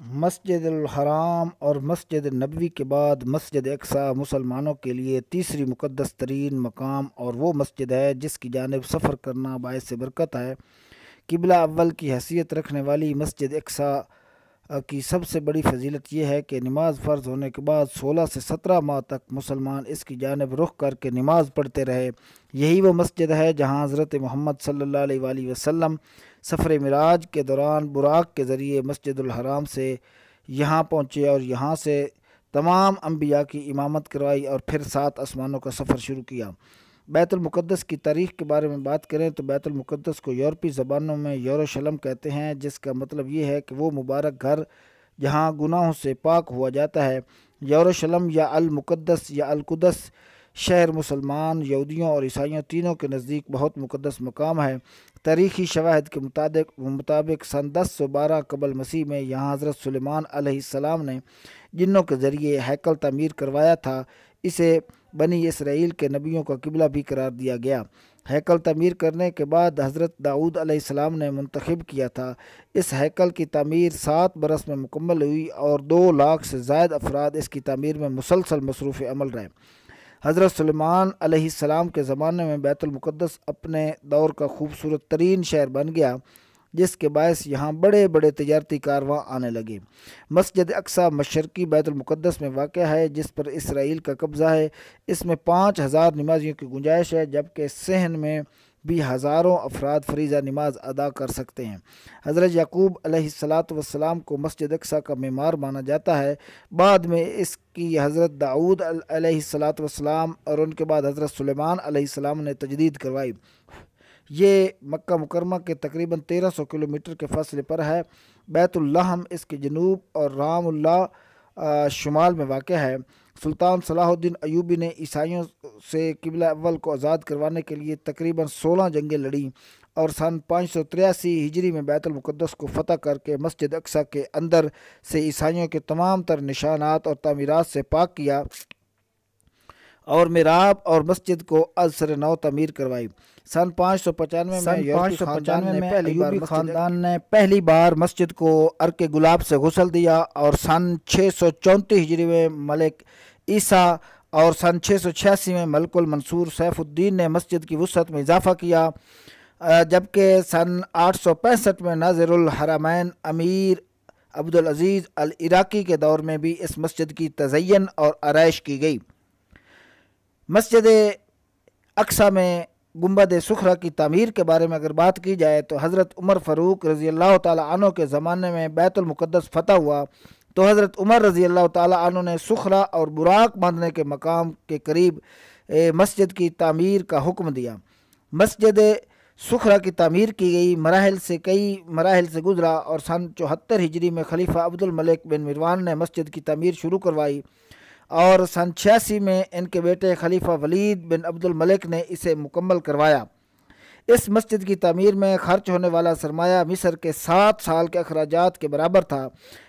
مسجد الحرام اور مسجد نبوی کے بعد مسجد اقصی مسلمانوں کے لیے تیسری مقدس ترین مقام اور وہ مسجد ہے جس کی جانب سفر کرنا باعث برکت ہے۔ قبلہ اول کی حیثیت رکھنے والی مسجد اقصی کی سب سے بڑی فضیلت یہ ہے کہ نماز فرض ہونے کے بعد 16 سے 17 ماہ تک مسلمان اس کی جانب رخ کر کے نماز پڑھتے رہے۔ یہی وہ مسجد ہے جہاں حضرت محمد صلی اللہ علیہ وآلہ وسلم سفر معراج کے دوران براق کے ذریعے مسجد الحرام سے یہاں پہنچے اور یہاں سے تمام انبیاء کی امامت کروائی اور پھر 7 آسمانوں کا سفر شروع کیا۔ بیت المقدس کی تاریخ کے بارے میں بات کریں تو بیت المقدس کو یورپی زبانوں میں یروشلم کہتے ہیں، جس کا مطلب یہ ہے کہ وہ مبارک گھر جہاں گناہوں سے پاک ہوا جاتا ہے۔ یروشلم یا المقدس یا القدس شہر مسلمان، یہودیوں اور عیسائیوں تینوں کے نزدیک بہت مقدس مقام ہے۔ تاریخی شواہد کے مطابق سن 1012 قبل مسیح میں یہاں حضرت سلیمان علیہ السلام نے جنوں کے ذریعے ہیکل تعمیر کروایا تھا۔ اسے بنی اسرائیل کے نبیوں کا قبلہ بھی قرار دیا گیا۔ ہیکل تعمیر کرنے کے بعد حضرت داؤد علیہ السلام نے منتخب کیا تھا۔ اس ہیکل کی تعمیر 7 برس میں مکمل ہوئی اور 2 لاکھ سے زائد افراد اس کی تعمیر میں مسلسل مصروف عمل رہے۔ حضرت سلیمان علیہ السلام کے زمانے میں بیت المقدس اپنے دور کا خوبصورت ترین شہر بن گیا، جس کے باعث یہاں بڑے بڑے تجارتی کارواں آنے لگے۔ مسجد اقصی مشرقی بیت المقدس میں واقع ہے، جس پر اسرائیل کا قبضہ ہے۔ اس میں 5000 نمازیوں کی گنجائش ہے، جبکہ صحن میں بھی ہزاروں افراد فریضہ نماز ادا کر سکتے ہیں۔ حضرت یعقوب علیہ السلام کو مسجد اقصی کا معمار مانا جاتا ہے۔ بعد میں اس کی حضرت داؤد علیہ السلام اور ان کے بعد حضرت سلیمان علیہ السلام نے تجدید کروائی۔ یہ مکہ مکرمہ کے تقریباً 1300 کلومیٹر کے فاصلے پر ہے۔ بیت اللحم اس کے جنوب اور رام اللہ شمال میں واقع ہے۔ سلطان صلاح الدین ایوبی نے عیسائیوں سے قبلہ اول کو آزاد کروانے کے لیے تقریباً 16 جنگیں لڑیں اور سن 583 ہجری میں بیت المقدس کو فتح کر کے مسجد اقصی کے اندر سے عیسائیوں کے تمام تر نشانات اور تعمیرات سے پاک کیا اور محراب اور مسجد کو از سر نو تعمیر کروائی۔ سن 595 میں ایوبی خاندان نے پہلی بار مسجد کو عرق گلاب سے غسل دیا اور سن 634 ہجری میں ملک عیسیٰ اور سن 686 میں ملک المنصور سیف الدین نے مسجد کی وسعت میں اضافہ کیا، جبکہ سن 865 میں ناظر الحرمین امیر عبدالعزیز العراقی کے دور میں بھی اس مسجد کی تزئین اور آرائش کی گئی۔ مسجد اقصی میں گنبد صخرہ کی تعمیر کے بارے میں اگر بات کی جائے تو حضرت عمر فاروق رضی اللہ تعالیٰ عنہ کے زمانے میں بیت المقدس فتح ہوا تو حضرت عمر رضی اللہ تعالیٰ عنہ نے صخرہ اور براق باندھنے کے مقام کے قریب مسجد کی تعمیر کا حکم دیا۔ مسجد صخرہ کی تعمیر کی گئی، کئی مراحل سے گزرا اور سن 74 ہجری میں خلیفہ عبد الملک بن مروان نے مسجد کی تعمیر شروع کروائی اور سن 86 میں ان کے بیٹے خلیفہ ولید بن عبد الملک نے اسے مکمل کروایا۔ اس مسجد کی تعمیر میں خرچ ہونے والا سرمایہ مصر کے 7 سال کے اخراجات کے برابر تھا۔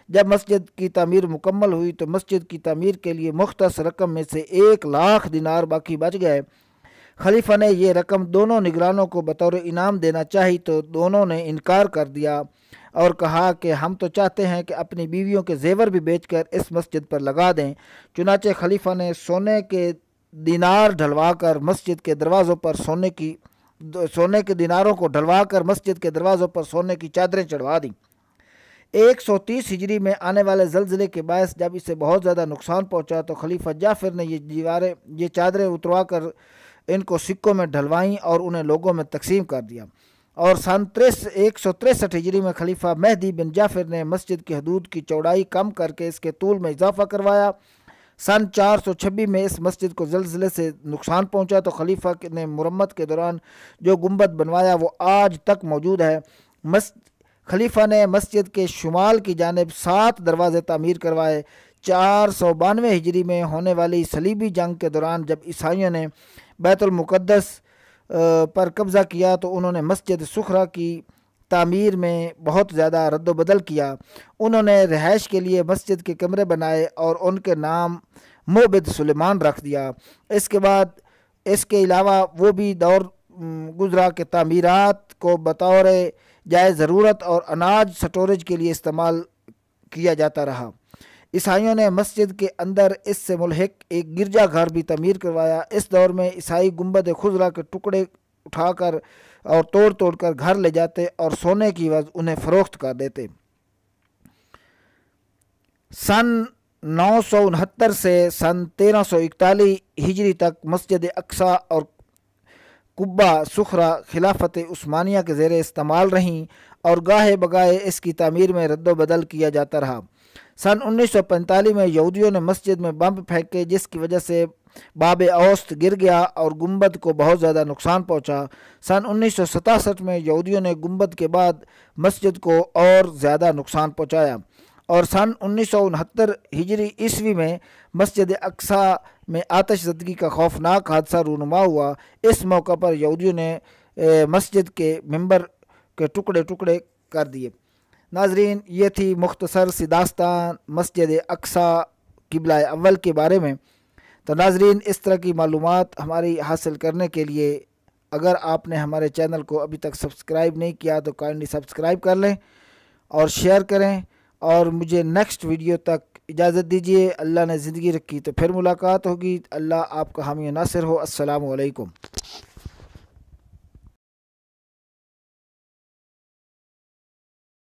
جب مسجد کی تعمیر مکمل ہوئی تو مسجد کی تعمیر کے لیے مختص رقم میں سے 1 لاکھ دینار باقی بچ گئے۔ خلیفہ نے یہ رقم دونوں نگرانوں کو بطور انعام دینا چاہی تو دونوں نے انکار کر دیا اور کہا کہ ہم تو چاہتے ہیں کہ اپنی بیویوں کے زیور بھی بیچ کر اس مسجد پر لگا دیں۔ چنانچہ خلیفہ نے سونے کے دینار ڈھلوا کر مسجد کے دروازوں پر سونے کے دیناروں کو ڈھلوا کر مسجد کے دروازوں پر سونے کی چادریں چڑھوا دیں۔ 130 ہجری میں آنے والے زلزلے کے باعث جب اسے بہت زیادہ نقصان پہنچا تو خلیفہ جعفر نے یہ چادریں اتروا کر ان کو سکوں میں ڈھلوائیں اور انہیں لوگوں میں تقسیم کر دیا۔ اور سن 163 ہجری میں خلیفہ مہدی بن جعفر نے مسجد کی حدود کی چوڑائی کم کر کے اس کے طول میں اضافہ کروایا۔ سن 426 میں اس مسجد کو زلزلے سے نقصان پہنچا تو خلیفہ نے مرمت کے دوران جو گنبد بنوایا وہ آج تک موجود ہے۔ خلیفہ نے مسجد کے شمال کی جانب 7 دروازے تعمیر کروائے۔ 492 ہجری میں ہونے والی صلیبی جنگ کے دوران جب عیسائیوں نے بیت المقدس پر قبضہ کیا تو انہوں نے مسجد صخرہ کی تعمیر میں بہت زیادہ رد و بدل کیا۔ انہوں نے رہائش کے لیے مسجد کے کمرے بنائے اور ان کے نام موبد سلیمان رکھ دیا۔ اس کے علاوہ وہ بھی دور گزرا کہ تعمیرات کو بطور جائے ضرورت اور اناج سٹوریج کے لیے استعمال کیا جاتا رہا۔ عیسائیوں نے مسجد کے اندر اس سے ملحق ایک گرجا گھر بھی تعمیر کروایا۔ اس دور میں عیسائی گنبد خضرا کے ٹکڑے اٹھا کر اور توڑ کر گھر لے جاتے اور سونے کی عوض انہیں فروخت کر دیتے۔ سن 969 سے سن 1341 ہجری تک مسجد اقصی اور قبہ صخرہ خلافت عثمانیہ کے زیر استعمال رہیں اور گاہے بگاہے اس کی تعمیر میں رد و بدل کیا جاتا رہا۔ سن 1945 میں یہودیوں نے مسجد میں بم پھینکے، جس کی وجہ سے باب اوسط گر گیا اور گنبد کو بہت زیادہ نقصان پہنچا۔ سن 1967 میں یہودیوں نے گنبد کے بعد مسجد کو اور زیادہ نقصان پہنچایا اور سن 1969 ہجری عیسوی میں مسجد اقصی میں آتش زدگی کا خوفناک حادثہ رونما ہوا۔ اس موقع پر یہودیوں نے مسجد کے ممبر کے ٹکڑے کر دیے۔ ناظرین، یہ تھی مختصر سی داستان مسجد اقصی قبلہ اول کے بارے میں۔ تو ناظرین، اس طرح کی معلومات ہماری حاصل کرنے کے لیے اگر آپ نے ہمارے چینل کو ابھی تک سبسکرائب نہیں کیا تو کائنڈلی سبسکرائب کر لیں اور شیئر کریں، اور مجھے نیکسٹ ویڈیو تک اجازت دیجیے۔ اللہ نے زندگی رکھی تو پھر ملاقات ہوگی۔ اللہ آپ کا حامی و ناصر ہو۔ السلام علیکم۔